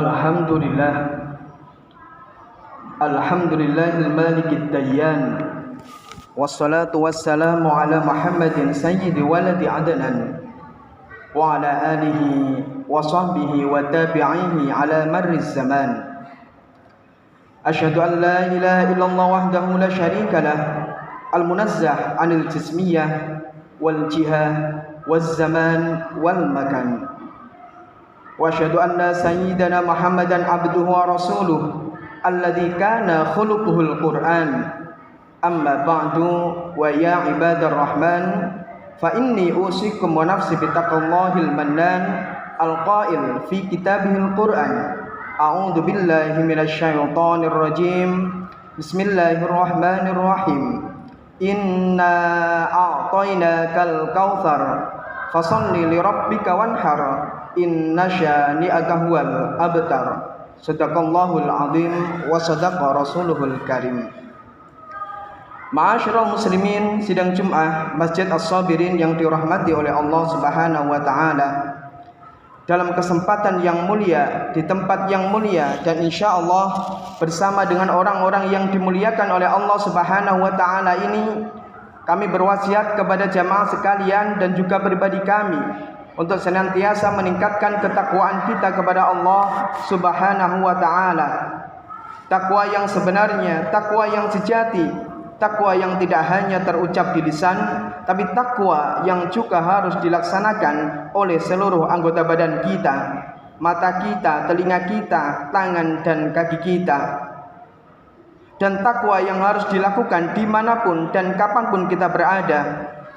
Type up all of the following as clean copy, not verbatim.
Alhamdulillah Alhamdulillahil malikid dayyan wassalatu wassalamu ala Muhammadin sayyidi waladi adnan wa ala alihi wa sahbihi wa tabi'ihi ala marriz zaman. Asyhadu an la ilaha illallah wahdahu la syarika lah al-munazzah 'anil jismiyah wal jihah waz zaman wal makan. Wa asyhadu anna sayyidana Muhammadan abduhu wa rasuluh alladzi kana khuluquhul Qur'an. Amma ba'du, wa ya ibadar rahman, fa inni usikum wa nafsi bitaqwallahil mannan al-qail fi kitabihil Qur'an. A'udzu billahi minasy syaithanir rajim. Bismillahirrahmanirrahim. Inna a'tainakal kautsar fasholli li rabbika wanhar inna syani'aka huwal abtar. Shadaqallahul azim wa shadaqa rasuluhul karim. Ma'asyiral muslimin, sidang Jumat Masjid As-Sabirin yang dirahmati oleh Allah Subhanahu wa taala. Dalam kesempatan yang mulia, di tempat yang mulia, dan insyaallah bersama dengan orang-orang yang dimuliakan oleh Allah Subhanahu wa taala ini, kami berwasiat kepada jamaah sekalian dan juga pribadi kami untuk senantiasa meningkatkan ketakwaan kita kepada Allah Subhanahu wa taala. Takwa yang sebenarnya, takwa yang sejati, takwa yang tidak hanya terucap di lisan, tapi takwa yang juga harus dilaksanakan oleh seluruh anggota badan kita, mata kita, telinga kita, tangan dan kaki kita. Dan takwa yang harus dilakukan dimanapun dan kapanpun kita berada,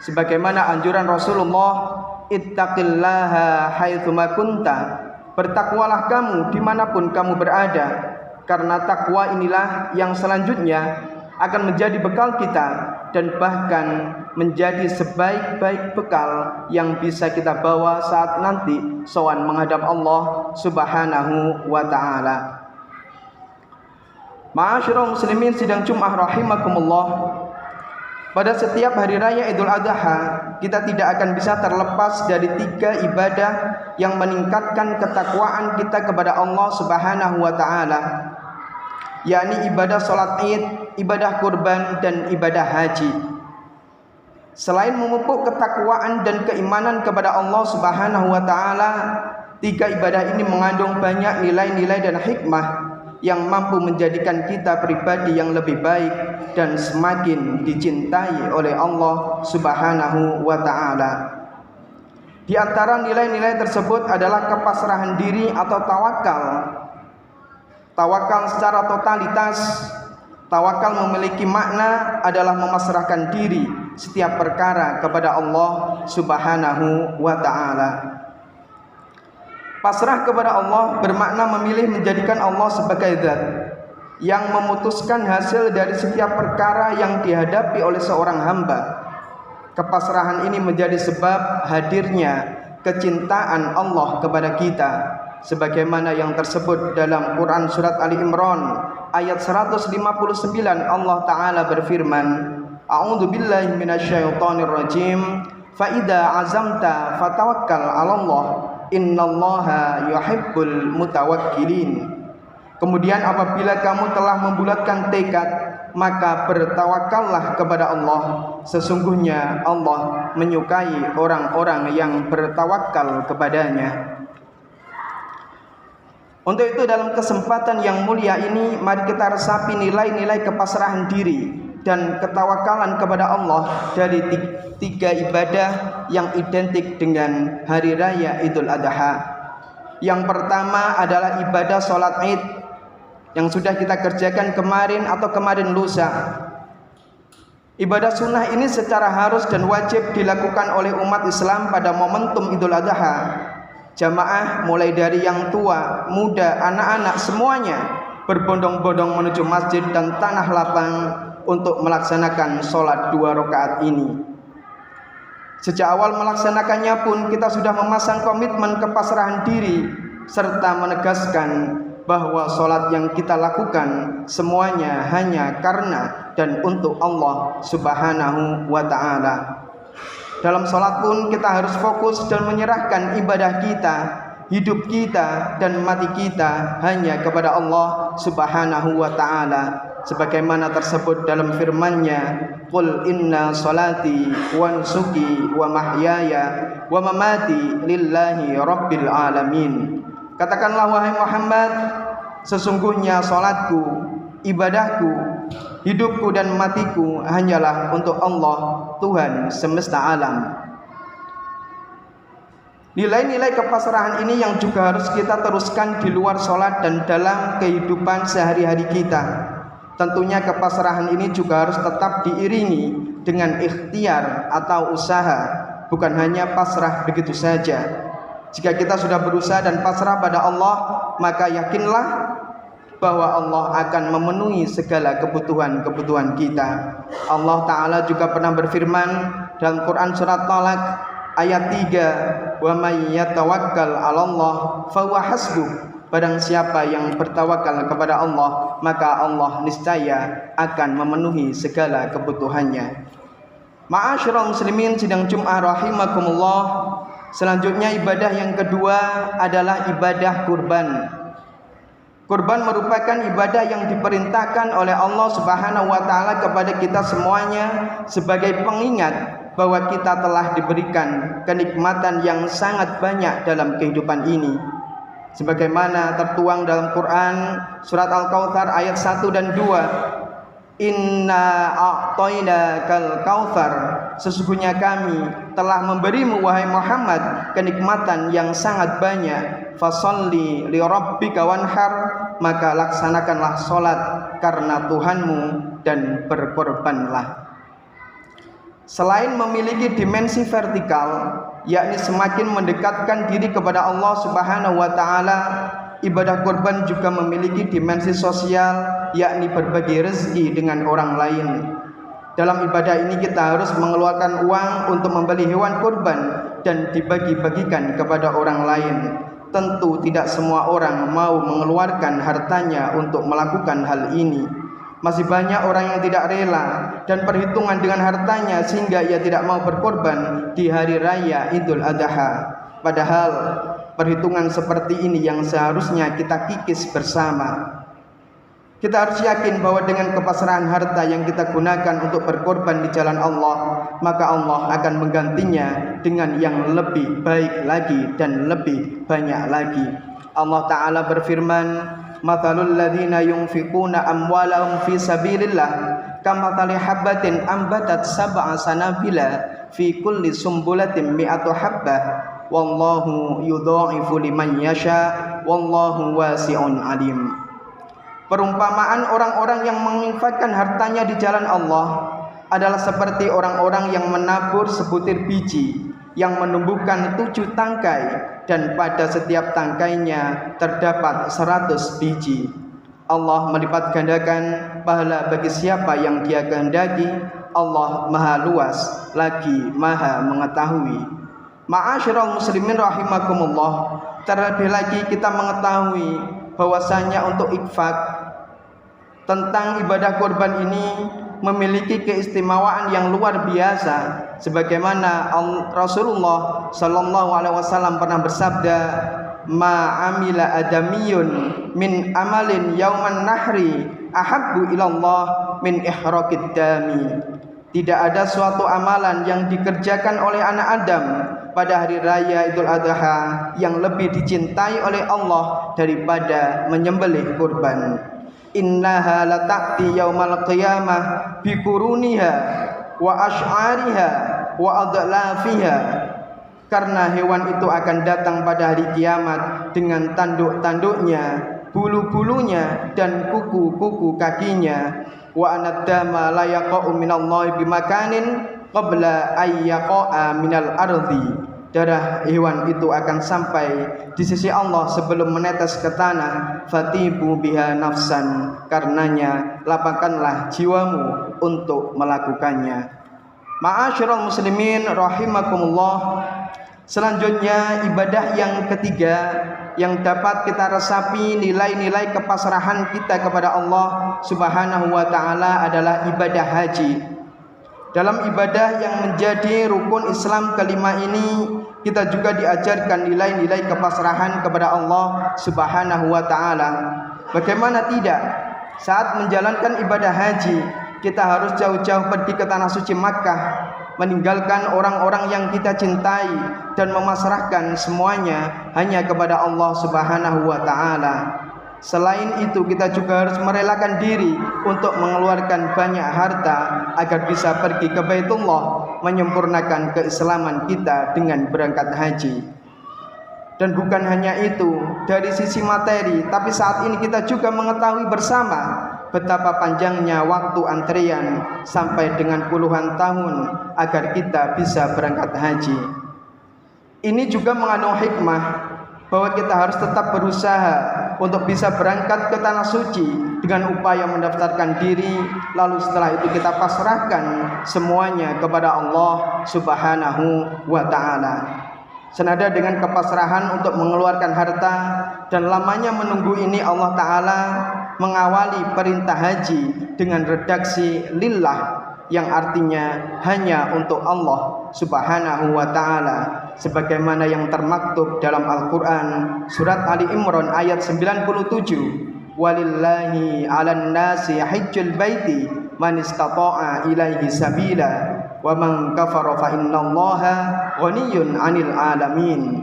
sebagaimana anjuran Rasulullah, ittaqillaha haitsuma kunta, bertakwalah kamu dimanapun kamu berada, karena takwa inilah yang selanjutnya akan menjadi bekal kita dan bahkan menjadi sebaik-baik bekal yang bisa kita bawa saat nanti sowan menghadap Allah Subhanahu wa taala. Ma'asyiral muslimin sidang Jumat rahimakumullah. Pada setiap hari raya Idul Adha, kita tidak akan bisa terlepas dari 3 ibadah yang meningkatkan ketakwaan kita kepada Allah Subhanahu wa taala, yakni ibadah salat Id, ibadah kurban, dan ibadah haji. Selain memupuk ketakwaan dan keimanan kepada Allah Subhanahu wa taala, 3 ibadah ini mengandung banyak nilai-nilai dan hikmah yang mampu menjadikan kita pribadi yang lebih baik dan semakin dicintai oleh Allah Subhanahu wa taala. Di antara nilai-nilai tersebut adalah kepasrahan diri atau tawakal. Tawakal secara totalitas. Tawakal memiliki makna adalah memasrahkan diri setiap perkara kepada Allah Subhanahu wa taala. Pasrah kepada Allah bermakna memilih menjadikan Allah sebagai zat yang memutuskan hasil dari setiap perkara yang dihadapi oleh seorang hamba. Kepasrahan ini menjadi sebab hadirnya kecintaan Allah kepada kita, sebagaimana yang tersebut dalam Quran surat Ali Imran ayat 159. Allah taala berfirman, A'udzu billahi minasyaitonir rajim, fa idza azamta fatawakkal 'alallah innallaha yuhibbul mutawakkilin. Kemudian apabila kamu telah membulatkan tekad, maka bertawakallah kepada Allah. Sesungguhnya Allah menyukai orang-orang yang bertawakal kepadanya. Untuk itu dalam kesempatan yang mulia ini, mari kita resapi nilai-nilai kepasrahan diri dan ketawakalan kepada Allah dari 3 ibadah yang identik dengan hari raya Idul Adha. Yang pertama adalah ibadah sholat Id yang sudah kita kerjakan kemarin atau kemarin lusa. Ibadah sunnah ini secara harus dan wajib dilakukan oleh umat Islam pada momentum Idul Adha. Jamaah mulai dari yang tua, muda, anak-anak semuanya berbondong-bondong menuju masjid dan tanah lapang untuk melaksanakan sholat 2 rakaat ini. Sejak awal melaksanakannya pun kita sudah memasang komitmen kepasrahan diri serta menegaskan bahwa sholat yang kita lakukan semuanya hanya karena dan untuk Allah Subhanahu wa ta'ala. Dalam sholat pun kita harus fokus dan menyerahkan ibadah kita hidup kita dan mati kita hanya kepada Allah Subhanahu wa ta'ala, sebagaimana tersebut dalam firman-Nya, qul inna salati wa nusuki wa mahyaya wa mamati lillahi rabbil alamin. Katakanlah wahai Muhammad, sesungguhnya salatku, ibadahku, hidupku dan matiku hanyalah untuk Allah, Tuhan semesta alam. Nilai-nilai kepasrahan ini yang juga harus kita teruskan di luar sholat dan dalam kehidupan sehari-hari kita. Tentunya kepasrahan ini juga harus tetap diiringi dengan ikhtiar atau usaha, bukan hanya pasrah begitu saja. Jika kita sudah berusaha dan pasrah pada Allah, maka yakinlah bahwa Allah akan memenuhi segala kebutuhan-kebutuhan kita. Allah Ta'ala juga pernah berfirman dalam Quran surat Talaq ayat 3, wa may yatawakkal 'alallah fahuwa hasbuh. Barang siapa yang bertawakal kepada Allah, maka Allah niscaya akan memenuhi segala kebutuhannya. Ma'asyiral muslimin sidang Jumat rahimakumullah. Selanjutnya ibadah yang kedua adalah ibadah kurban. Kurban merupakan ibadah yang diperintahkan oleh Allah Subhanahu wa ta'ala kepada kita semuanya sebagai pengingat bahwa kita telah diberikan kenikmatan yang sangat banyak dalam kehidupan ini, sebagaimana tertuang dalam Quran surat Al-Kautsar ayat 1 dan 2. Inna a'tainakal kautsar, sesungguhnya kami telah memberimu wahai Muhammad kenikmatan yang sangat banyak. Fasholli li rabbika wanhar, maka laksanakanlah salat karena Tuhanmu dan berkorbanlah. Selain memiliki dimensi vertikal, yakni semakin mendekatkan diri kepada Allah Subhanahu wa ta'ala, ibadah kurban juga memiliki dimensi sosial, yakni berbagi rezeki dengan orang lain. Dalam ibadah ini kita harus mengeluarkan uang untuk membeli hewan kurban dan dibagi-bagikan kepada orang lain. Tentu tidak semua orang mau mengeluarkan hartanya untuk melakukan hal ini. Masih banyak orang yang tidak rela dan perhitungan dengan hartanya sehingga ia tidak mau berkorban di hari raya Idul Adha. Padahal perhitungan seperti ini yang seharusnya kita kikis bersama. Kita harus yakin bahwa dengan kepasrahan harta yang kita gunakan untuk berkorban di jalan Allah, maka Allah akan menggantinya dengan yang lebih baik lagi dan lebih banyak lagi. Allah Ta'ala berfirman, mathalul ladzina yunfiquna amwalahum fi sabilillah kamathali habbatin ambatat sab'a sanabila fi kulli sumbulatin mi'atu habbah wallahu yudha'ifu liman yasha wallahu wasi'un alim. Perumpamaan orang-orang yang menginfakkan hartanya di jalan Allah adalah seperti orang-orang yang menabur sebutir biji yang menumbuhkan 7 tangkai, dan pada setiap tangkainya terdapat 100 biji. Allah melipat gandakan pahala bagi siapa yang Dia kehendaki. Allah Maha luas lagi Maha mengetahui. Ma'asyiral muslimin rahimakumullah. Terlebih lagi kita mengetahui bahwasanya untuk infak tentang ibadah kurban ini memiliki keistimewaan yang luar biasa, sebagaimana Rasulullah sallallahu alaihi wasallam pernah bersabda, ma amila adamiyun min amalin yauman nahri ahabbu ilallah min ihraqid dami. Tidak ada suatu amalan yang dikerjakan oleh anak Adam pada hari raya Idul Adha yang lebih dicintai oleh Allah daripada menyembelih kurban. Innaha lata'ti yaumal qiyamah biquruniha wa asy'ariha wa adlafiha. Karena hewan itu akan datang pada hari kiamat dengan tanduk-tanduknya, bulu-bulunya dan kuku-kuku kakinya. Wa anadama la yaqa'u minallahi bimakanin qabla ay yaqa'a minal ardi. Darah hewan itu akan sampai di sisi Allah sebelum menetes ke tanah. Fatibu biha nafsan, karenanya lapangkanlah jiwamu untuk melakukannya. Ma'asyiral muslimin rahimakumullah. Selanjutnya ibadah yang ketiga yang dapat kita resapi nilai-nilai kepasrahan kita kepada Allah Subhanahu wa ta'ala adalah ibadah haji. Dalam ibadah yang menjadi rukun Islam kelima ini, kita juga diajarkan nilai-nilai kepasrahan kepada Allah Subhanahu wa taala. Bagaimana tidak, saat menjalankan ibadah haji, kita harus jauh-jauh pergi ke tanah suci Makkah, meninggalkan orang-orang yang kita cintai dan memasrahkan semuanya hanya kepada Allah Subhanahu wa taala. Selain itu, kita juga harus merelakan diri untuk mengeluarkan banyak harta agar bisa pergi ke Baitullah, menyempurnakan keislaman kita dengan berangkat haji. Dan bukan hanya itu, dari sisi materi, tapi saat ini kita juga mengetahui bersama betapa panjangnya waktu antrian sampai dengan puluhan tahun agar kita bisa berangkat haji. Ini juga mengandung hikmah bahwa kita harus tetap berusaha untuk bisa berangkat ke tanah suci dengan upaya mendaftarkan diri, lalu setelah itu kita pasrahkan semuanya kepada Allah Subhanahu wa taala. Senada dengan kepasrahan untuk mengeluarkan harta dan lamanya menunggu ini, Allah taala mengawali perintah haji dengan redaksi lillah, yang artinya hanya untuk Allah Subhanahu wa taala, sebagaimana yang termaktub dalam Al-Qur'an surat Ali Imran ayat 97, walillahi 'alan nasi hajjul baiti man istata'a ilaihi sabila wa man kafara fa innallaha ghaniyyun 'anil 'alamin.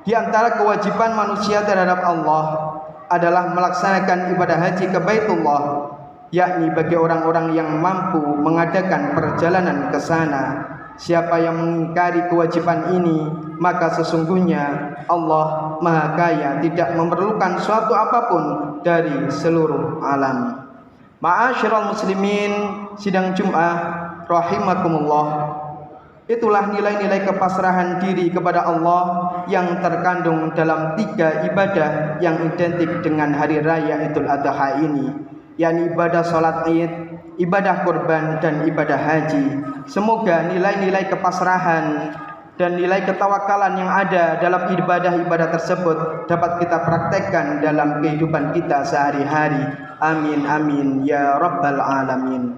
Di antara kewajiban manusia terhadap Allah adalah melaksanakan ibadah haji ke Baitullah, yakni bagi orang-orang yang mampu mengadakan perjalanan ke sana. Siapa yang mengingkari kewajiban ini, maka sesungguhnya Allah Maha Kaya, tidak memerlukan suatu apapun dari seluruh alam. Ma'asyiral muslimin, sidang Jum'ah rahimakumullah. Itulah nilai-nilai kepasrahan diri kepada Allah yang terkandung dalam 3 ibadah yang identik dengan hari raya Idul Adha ini, yakni ibadah sholat Id, ibadah kurban, dan ibadah haji. Semoga nilai-nilai kepasrahan dan nilai ketawakalan yang ada dalam ibadah-ibadah tersebut dapat kita praktekkan dalam kehidupan kita sehari-hari. Amin amin ya rabbal alamin.